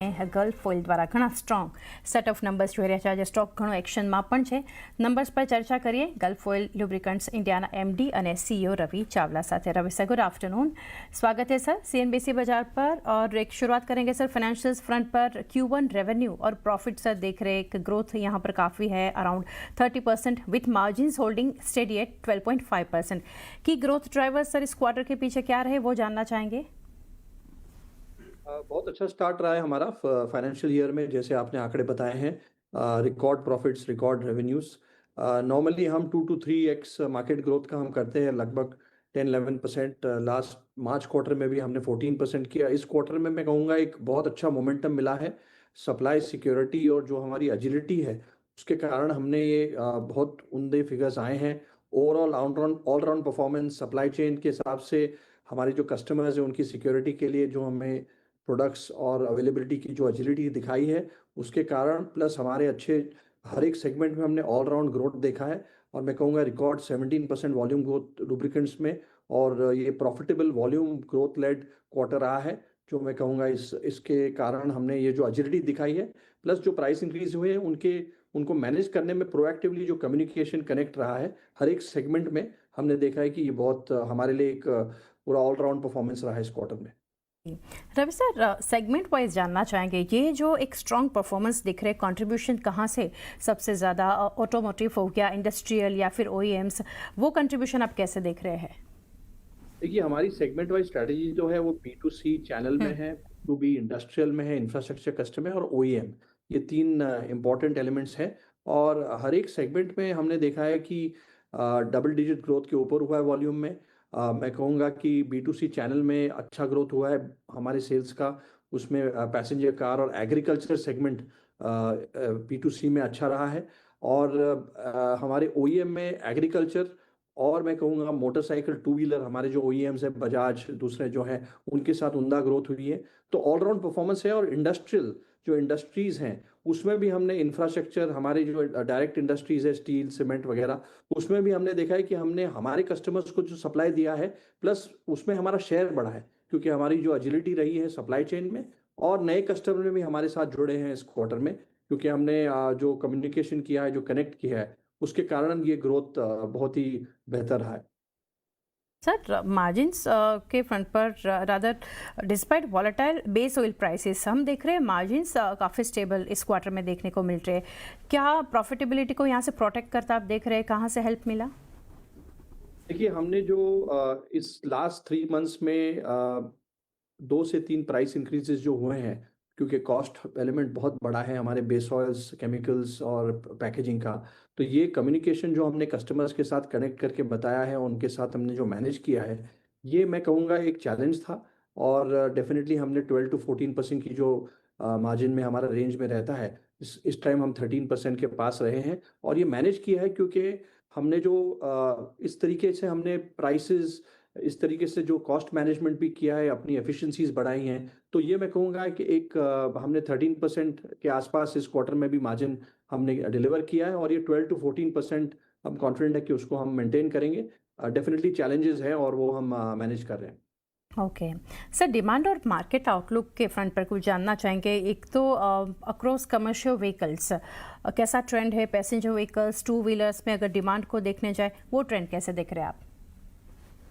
Gulf oil દ્વારા ઘણા strong set of numbers જોઈ રહ્યા છે. આજે સ્ટોક ઘણો એક્શનમાં પણ છે. નંબર્સ પર ચર્ચા કરીએ ગલ્ફ ઓઇલ લ્યુબ્રિકન્ટ્સ इंडियाના एमडी અને सीईओ रवि चावला साथ. रवि सर, गुड आफ्टरनून, स्वागत है सर सीएनबीसी बाजार पर. और एक शुरुआत करेंगे सर फाइनेंशियल्स फ्रंट पर. Q1 रेवेन्यू और प्रॉफिट सर देख रहे एक ग्रोथ यहाँ पर काफ़ी है, around 30% with margins holding steady at 12.5%. Key growth driver sir इस क्वार्टर के पीछे क्या रहे वो जानना चाहेंगे. बहुत अच्छा स्टार्ट रहा है हमारा फाइनेंशियल ईयर में. जैसे आपने आंकड़े बताए हैं, record profits, record revenues. Normally हम 2 to 3x मार्केट ग्रोथ का हम करते हैं, लगभग 10-11%. लास्ट मार्च क्वार्टर में भी हमने 14% किया. इस क्वार्टर में मैं कहूँगा एक बहुत अच्छा मोमेंटम मिला है. सप्लाई सिक्योरिटी और जो हमारी एजिलिटी है उसके कारण हमने ये बहुत उम्दे फिगर्स आए हैं. Overall all round performance supply chain के हिसाब से हमारे जो कस्टमर्स हैं उनकी सिक्योरिटी के लिए जो हमें प्रोडक्ट्स और अवेलेबिलिटी की जो एजिलिटी दिखाई है उसके कारण, प्लस हमारे अच्छे हर एक सेगमेंट में हमने ऑल राउंड ग्रोथ देखा है. और मैं कहूँगा रिकॉर्ड 17% वॉल्यूम ग्रोथ लुब्रिकेंट्स में, और ये profitable volume growth led quarter रहा है. जो मैं कहूँगा इसके कारण हमने ये जो एजिलिटी दिखाई है, प्लस जो प्राइस इंक्रीज हुए हैं उनको मैनेज करने में प्रोएक्टिवली जो कम्युनिकेशन कनेक्ट रहा है हर एक सेगमेंट में, हमने देखा है कि ये बहुत हमारे लिए एक पूरा ऑल राउंड परफॉर्मेंस रहा है इस क्वार्टर में. रवि सर, सेगमेंट वाइज जानना चाहेंगे, ये जो एक स्ट्रॉन्ग परफॉर्मेंस दिख रहे, कंट्रीब्यूशन कहाँ से सबसे ज़्यादा? ऑटोमोटिव हो गया, इंडस्ट्रियल या फिर ओईएम्स, वो कंट्रीब्यूशन आप कैसे देख रहे हैं? देखिए, हमारी सेगमेंट वाइज स्ट्रैटेजी जो है वो B2C चैनल में है, B2B इंडस्ट्रियल में है, इंफ्रास्ट्रक्चर कस्टमर और OEM, ये 3 इंपॉर्टेंट एलिमेंट्स हैं. और हर एक सेगमेंट में हमने देखा है कि डबल डिजिट ग्रोथ के ऊपर हुआ है वॉल्यूम में. मैं कहूँगा कि B2C चैनल में अच्छा ग्रोथ हुआ है हमारे सेल्स का. उसमें पैसेंजर कार और एग्रीकल्चर सेगमेंट B2C में अच्छा रहा है. और हमारे OEM में एग्रीकल्चर और मैं कहूँगा मोटरसाइकिल, टू व्हीलर, हमारे जो OEMs हैं बजाज, दूसरे जो हैं उनके साथ उम्दा ग्रोथ हुई है. तो ऑल राउंड परफॉर्मेंस है. और इंडस्ट्रियल जो इंडस्ट्रीज़ हैं उसमें भी हमने इंफ्रास्ट्रक्चर, हमारे जो डायरेक्ट इंडस्ट्रीज़ है, स्टील, सीमेंट वगैरह, उसमें भी हमने देखा है कि हमने हमारे कस्टमर्स को जो सप्लाई दिया है, प्लस उसमें हमारा शेयर बढ़ा है क्योंकि हमारी जो एजिलिटी रही है सप्लाई चेन में. और नए कस्टमर भी हमारे साथ जुड़े हैं इस क्वार्टर में क्योंकि हमने जो कम्युनिकेशन किया है, जो कनेक्ट किया है, उसके कारण ये ग्रोथ बहुत ही बेहतर रहा है. सर, मार्जिन्स के फ्रंट पर rather despite volatile base oil prices हम देख रहे हैं मार्जिन्स काफ़ी स्टेबल इस क्वार्टर में देखने को मिल रहे हैं. क्या प्रॉफिटेबिलिटी को यहाँ से प्रोटेक्ट करता आप देख रहे हैं? कहाँ से हेल्प मिला? देखिए, हमने जो इस लास्ट 3 मंथ्स में 2 से 3 प्राइस इंक्रीजेस जो हुए हैं, क्योंकि कॉस्ट एलिमेंट बहुत बड़ा है हमारे बेस ऑयल्स, केमिकल्स और पैकेजिंग का. तो ये कम्युनिकेशन जो हमने कस्टमर्स के साथ कनेक्ट करके बताया है, उनके साथ हमने जो मैनेज किया है, ये मैं कहूँगा एक चैलेंज था. और डेफिनेटली हमने 12 to 14% की जो मार्जिन में हमारा रेंज में रहता है, इस टाइम हम 13% के पास रहे हैं. और ये मैनेज किया है क्योंकि हमने जो इस तरीके से हमने प्राइसेस, इस तरीके से जो कॉस्ट मैनेजमेंट भी किया है, अपनी एफिशिएंसीज बढ़ाई हैं. तो ये मैं कहूँगा कि एक हमने 13% के आसपास इस क्वार्टर में भी मार्जिन हमने डिलीवर किया है. और ये 12 to 14% हम कॉन्फिडेंट है कि उसको हम मेंटेन करेंगे. डेफिनेटली चैलेंजेस हैं और वो हम मैनेज कर रहे हैं. ओके सर, डिमांड और मार्केट आउटलुक के फ्रंट पर कुछ जानना चाहेंगे. एक तो अक्रॉस कमर्शियल व्हीकल्स कैसा ट्रेंड है? पैसेंजर व्हीकल्स, टू व्हीलर्स में अगर डिमांड को देखने जाए, वो ट्रेंड कैसे देख रहे हैं आप?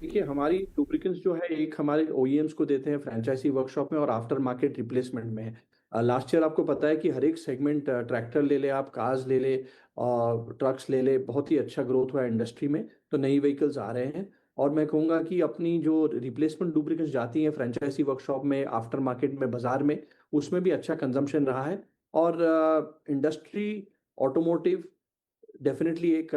देखिए, हमारी लुब्रिकेंट्स जो है एक हमारे OEMs को देते हैं फ्रेंचाइजी वर्कशॉप में और आफ्टर मार्केट रिप्लेसमेंट में. लास्ट ईयर आपको पता है कि हर एक सेगमेंट, ट्रैक्टर ले ले आप, कार्स ले ले, ट्रक्स ले ले, बहुत ही अच्छा ग्रोथ हुआ है इंडस्ट्री में. तो नई व्हीकल्स आ रहे हैं. और मैं कहूँगा कि अपनी जो रिप्लेसमेंट लुब्रिकेंट्स जाती हैं फ्रेंचाइजी वर्कशॉप में, आफ्टर मार्केट में, बाजार में, उसमें भी अच्छा कंजम्पशन रहा है. और इंडस्ट्री, ऑटोमोटिव डेफिनेटली एक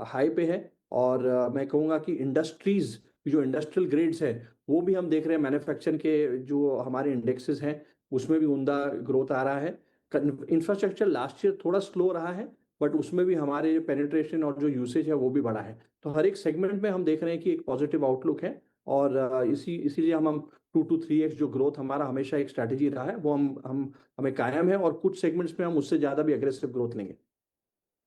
हाई पे है. और मैं कहूँगा कि इंडस्ट्रीज़ जो इंडस्ट्रियल ग्रेड्स है वो भी हम देख रहे हैं. मैन्युफैक्चरिंग के जो हमारे इंडेक्सेस हैं उसमें भी उम्दा ग्रोथ आ रहा है. इंफ्रास्ट्रक्चर लास्ट ईयर थोड़ा स्लो रहा है, बट उसमें भी हमारे पेनिट्रेशन और जो यूसेज है वो भी बढ़ा है. तो हर एक सेगमेंट में हम देख रहे हैं कि एक पॉजिटिव आउटलुक है. और इसीलिए हम 2 to 3x जो ग्रोथ हमारा हमेशा एक स्ट्रैटेजी रहा है वो हमें कायम है. और कुछ सेगमेंट्स में हम उससे ज़्यादा भी एग्रेसिव ग्रोथ लेंगे.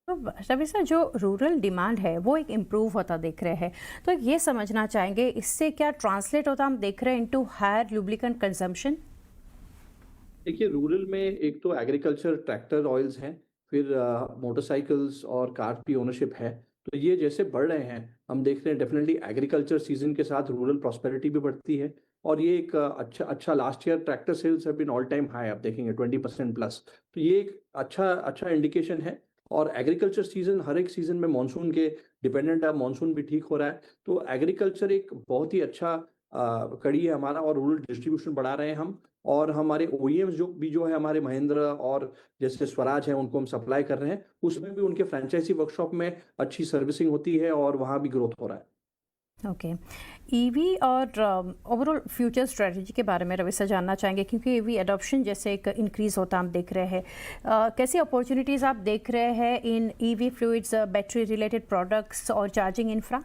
तो रवि सर, जो रूरल डिमांड है वो एक इम्प्रूव होता देख रहे हैं, तो ये समझना चाहेंगे इससे क्या ट्रांसलेट होता हम देख रहे हैं इनटू हायर लुब्रिकेंट कंजम्पशन? देखिए रूरल में एक तो एग्रीकल्चर ट्रैक्टर ऑयल्स हैं, फिर मोटरसाइकिल्स और कार की ओनरशिप है। तो ये जैसे बढ़ रहे हैं, हम देख रहे हैं डेफिनेटली एग्रीकल्चर सीजन के साथ रूरल प्रॉस्पेरिटी भी बढ़ती है। और ये एक अच्छा last year tractor sales have been all time high, आप देखेंगे 20% प्लस। तो ये एक अच्छा इंडिकेशन है। और एग्रीकल्चर सीजन हर एक सीजन में मानसून के डिपेंडेंट है, मानसून भी ठीक हो रहा है। तो एग्रीकल्चर एक बहुत ही अच्छा कड़ी है हमारा, और रूरल डिस्ट्रीब्यूशन बढ़ा रहे हैं हम। और हमारे ओईएम्स जो है हमारे महिंद्रा और जैसे स्वराज है, उनको हम सप्लाई कर रहे हैं, उसमें भी उनके फ्रेंचाइजी वर्कशॉप में अच्छी सर्विसिंग होती है और वहाँ भी ग्रोथ हो रहा है। ओके, ईवी और ओवरऑल फ्यूचर स्ट्रेटजी के बारे में रवि सर जानना चाहेंगे, क्योंकि ईवी अडॉप्शन जैसे एक इंक्रीज होता हम देख रहे हैं। कैसी अपॉर्चुनिटीज़ आप देख रहे हैं इन EV fluids, battery related products और चार्जिंग इंफ्रा?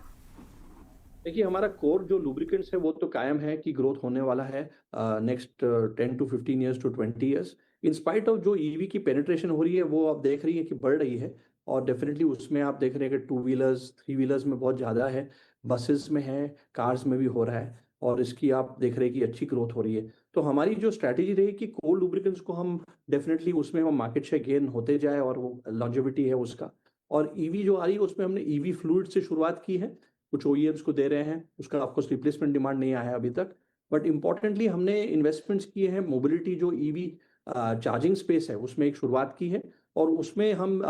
देखिए हमारा कोर जो लुब्रिकेंट्स है वो तो कायम है कि ग्रोथ होने वाला है next 10 to 15 years to 20 years. In spite of जो ईवी की पेनिट्रेशन हो रही है वो आप देख रही है कि बढ़ रही है। और डेफिनेटली उसमें आप देख रहे हैं कि टू व्हीलर्स, थ्री व्हीलर्स में बहुत ज़्यादा है, बसेस में है, कार्स में भी हो रहा है। और इसकी आप देख रहे हैं कि अच्छी ग्रोथ हो रही है। तो हमारी जो स्ट्रैटेजी रही कि कोर लुब्रिकेंट्स को हम डेफिनेटली उसमें हम मार्केट शेयर गेन होते जाए, और वो लॉन्जेविटी है उसका। और ईवी जो आ रही है उसमें हमने ईवी फ्लूइड से शुरुआत की है, कुछ ओईएम्स को दे रहे हैं, उसका ऑफकोर्स रिप्लेसमेंट डिमांड नहीं आया है अभी तक। बट इम्पोर्टेंटली हमने इन्वेस्टमेंट्स किए हैं मोबिलिटी जो ईवी चार्जिंग स्पेस है उसमें एक शुरुआत की है। और उसमें हम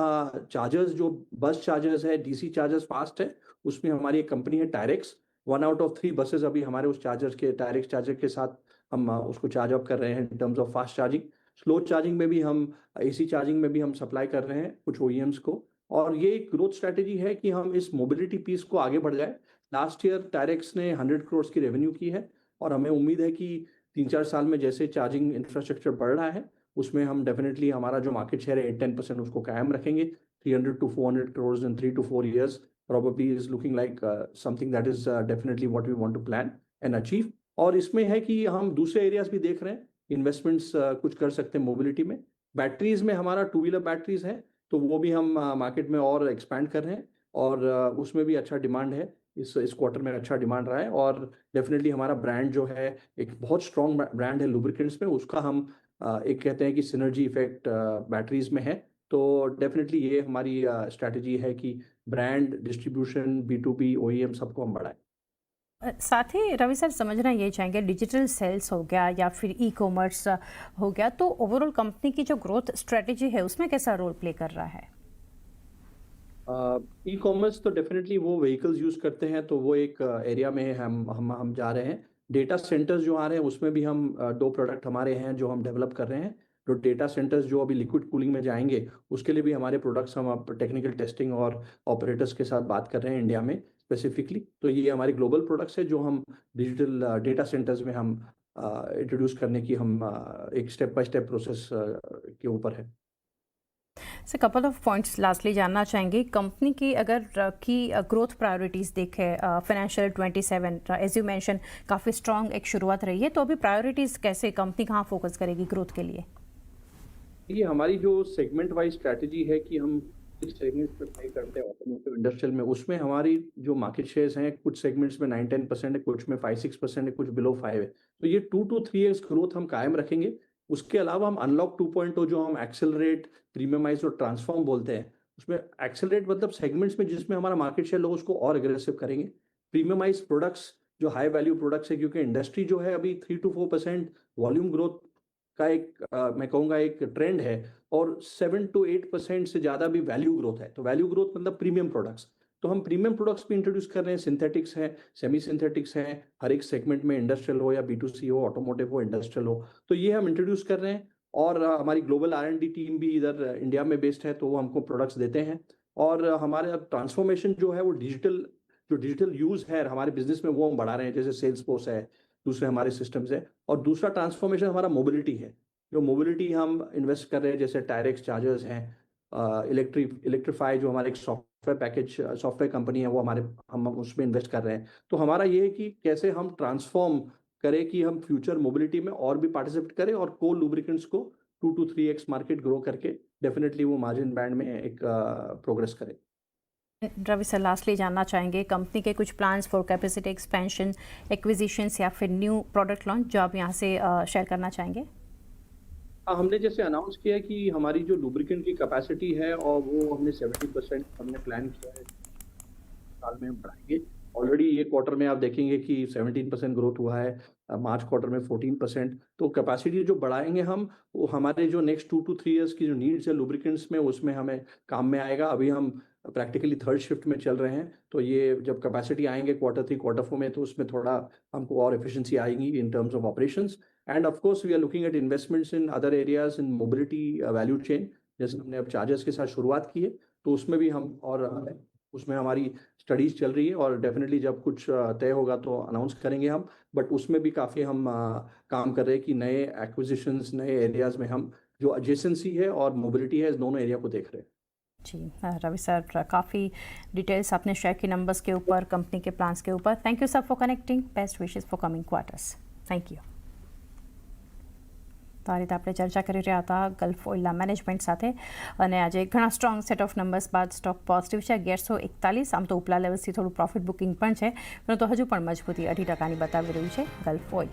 चार्जर्स जो बस चार्जर्स है, डीसी चार्जर्स फास्ट है, उसमें हमारी एक कंपनी है टायरेक्स। 1 out of 3 बसेस अभी हमारे उस चार्जर्स के टायरेक्स चार्जर के साथ हम उसको चार्ज अप कर रहे हैं इन terms of fast charging. Slow charging में भी हम, एसी चार्जिंग में भी हम सप्लाई कर रहे हैं कुछ ओईएम्स को। और ये एक ग्रोथ स्ट्रैटेजी है कि हम इस मोबिलिटी पीस को आगे बढ़ जाए। लास्ट ईयर टायरेक्स ने 100 करोड़ की रेवेन्यू की है, और हमें उम्मीद है कि 3-4 साल में जैसे चार्जिंग इंफ्रास्ट्रक्चर बढ़ रहा है, उसमें हम डेफिनेटली हमारा जो मार्केट शेयर है 8-10% उसको कायम रखेंगे। 300 to 400 crore in 3 to 4 years probably is looking like something that is definitely what we want to plan and achieve। और इसमें है कि हम दूसरे एरियाज भी देख रहे हैं, इन्वेस्टमेंट्स कुछ कर सकते हैं मोबिलिटी में। बैटरीज में हमारा टू व्हीलर बैटरीज है, तो वो भी हम मार्केट में और एक्सपैंड कर रहे हैं। और उसमें भी अच्छा डिमांड है, इस क्वार्टर में अच्छा डिमांड रहा है। और डेफिनेटली हमारा ब्रांड जो है, एक बहुत स्ट्रॉन्ग ब्रांड है लुब्रिकेंट्स में, उसका हम एक कहते हैं कि सिनर्जी इफेक्ट बैटरीज में है। तो डेफिनेटली ये हमारी स्ट्रैटेजी है कि ब्रांड डिस्ट्रीब्यूशन, B2B, ओईएम सबको हम बढ़ाएं। साथ ही रवि सर समझना ये चाहेंगे, डिजिटल सेल्स हो गया या फिर ई कॉमर्स हो गया, तो ओवरऑल कंपनी की जो ग्रोथ स्ट्रेटजी है उसमें कैसा रोल प्ले कर रहा है? ई कॉमर्स तो डेफिनेटली वो व्हीकल्स यूज करते हैं, तो वो एक एरिया में हम जा रहे हैं। डेटा सेंटर्स जो आ रहे हैं उसमें भी हम 2 प्रोडक्ट हमारे हैं जो हम डेवलप कर रहे हैं। जो डेटा सेंटर्स जो अभी लिक्विड कूलिंग में जाएंगे, उसके लिए भी हमारे प्रोडक्ट्स हम अब टेक्निकल टेस्टिंग और ऑपरेटर्स के साथ बात कर रहे हैं इंडिया में स्पेसिफिकली। तो ये हमारे ग्लोबल प्रोडक्ट्स है जो हम डिजिटल डेटा सेंटर्स में हम इंट्रोड्यूस करने की हम एक स्टेप बाय स्टेप प्रोसेस के ऊपर है। Sir couple of points lastly जानना चाहेंगे, कंपनी की अगर की ग्रोथ प्रायोरिटीज़ देखें फाइनेंशियल 27, एज यू मेंशन काफ़ी स्ट्रॉन्ग एक शुरुआत रही है, तो अभी प्रायोरिटीज़ कैसे कंपनी कहाँ फोकस करेगी ग्रोथ के लिए? ये हमारी जो सेगमेंट वाइज स्ट्रैटेजी है कि हम इस सेगमेंट पे प्ले करते हैं ऑटोमोटिव इंडस्ट्रियल में, उसमें हमारी जो मार्केट शेयर्स हैं कुछ सेगमेंट्स में 9-10% है, कुछ में 5-6% है, कुछ बिलो 5 है। तो ये 2 to 3 years ग्रोथ हम कायम रखेंगे। उसके अलावा हम अनलॉक 2.0 जो हम एक्सेलरेट, प्रीमियमाइज और ट्रांसफॉर्म बोलते हैं, उसमें एक्सेलरेट मतलब सेगमेंट्स में जिसमें हमारा मार्केट शेयर लो उसको और अग्रेसिव करेंगे। प्रीमियमाइज प्रोडक्ट्स जो हाई वैल्यू प्रोडक्ट्स है, क्योंकि इंडस्ट्री जो है अभी 3-4% वॉल्यूम ग्रोथ का एक मैं कहूँगा एक ट्रेंड है, और 7-8% से ज़्यादा भी वैल्यू ग्रोथ है। तो वैल्यू ग्रोथ मतलब प्रीमियम प्रोडक्ट्स। तो हम प्रीमियम प्रोडक्ट्स भी इंट्रोड्यूस कर रहे हैं, सिंथेटिक्स है, सेमी सिंथेटिक्स है, हर एक सेगमेंट में, इंडस्ट्रियल हो या B2C हो, ऑटोमोटिव हो, इंडस्ट्रियल हो, तो ये हम इंट्रोड्यूस कर रहे हैं। और हमारी ग्लोबल R&D टीम भी इधर इंडिया में बेस्ड है, तो वो हमको प्रोडक्ट्स देते हैं। और हमारे ट्रांसफॉर्मेशन जो है वो डिजिटल यूज़ है हमारे बिजनेस में, वो हम बढ़ा रहे हैं, जैसे सेल्स फोर्स है, दूसरे हमारे सिस्टम्स है। और दूसरा ट्रांसफॉर्मेशन हमारा मोबिलिटी है, जो मोबिलिटी हम इन्वेस्ट कर रहे हैं, जैसे टायरेक्स चार्जर्स हैं, इलेक्ट्रीफाई जो हमारे एक सॉफ्टवेयर कंपनी है, वो हम उसमें इन्वेस्ट कर रहे हैं। तो हमारा ये है कि कैसे हम ट्रांसफॉर्म करें कि हम फ्यूचर मोबिलिटी में और भी पार्टिसिपेट करें, और कोर लुब्रिकेंट्स को 2 to 3x मार्केट ग्रो करके डेफिनेटली वो मार्जिन बैंड में एक प्रोग्रेस करें। रवि सर लास्टली जानना चाहेंगे, कंपनी के कुछ plans for capacity expansion, acquisitions या फिर न्यू प्रोडक्ट लॉन्च जो आप यहाँ से शेयर करना चाहेंगे? हाँ, हमने जैसे अनाउंस किया है कि हमारी जो लुब्रिकेंट की कैपेसिटी है और वो हमने 70% हमने प्लान किया है साल में हम बढ़ाएंगे। ऑलरेडी ये क्वार्टर में आप देखेंगे कि 17% ग्रोथ हुआ है, मार्च क्वार्टर में 14%। तो कैपेसिटी जो बढ़ाएंगे हम, वो हमारे जो नेक्स्ट 2 to 3 इयर्स की जो नीड्स है लुब्रिकेंट्स में, उसमें हमें काम में आएगा। अभी हम प्रैक्टिकली थर्ड शिफ्ट में चल रहे हैं, तो ये जब कैपेसिटी आएंगे क्वार्टर 3 क्वार्टर 4 में, तो उसमें थोड़ा हमको और एफिशिएंसी आएगी in terms of operations. And of course we are looking at investments in other areas in mobility value chain. जैसे हमने अब चार्जर्स के साथ शुरुआत की है, तो उसमें भी हम और उसमें हमारी स्टडीज चल रही है, और डेफिनेटली जब कुछ तय होगा तो अनाउंस करेंगे हम। बट उसमें भी काफ़ी हम काम कर रहे हैं कि नए एक्विजिशंस, नए एरियाज में हम जो एडजेसेंसी है और मोबिलिटी है, इस दोनों एरिया को देख रहे हैं। जी रवि सर, काफ़ी डिटेल्स आपने शेयर की नंबर्स के ऊपर, कंपनी के प्लान्स के ऊपर। Thank you sir for connecting, best wishes four coming quarters. Thank you. તો આ રીતે આપણે ચર્ચા કરી રહ્યા હતા ગલ્ફ ઓઇલના મેનેજમેન્ટ સાથે, અને આજે ઘણા સ્ટ્રોંગ સેટ ઓફ નંબર્સ બાદ સ્ટોક પોઝિટિવ છે 1141. આમ તો ઉપલા લેવલ્સથી થોડું પ્રોફિટ બુકિંગ પણ છે, પરંતુ હજુ પણ મજબૂતી 2.5% બતાવી રહ્યું છે ગલ્ફ ઓઇલ.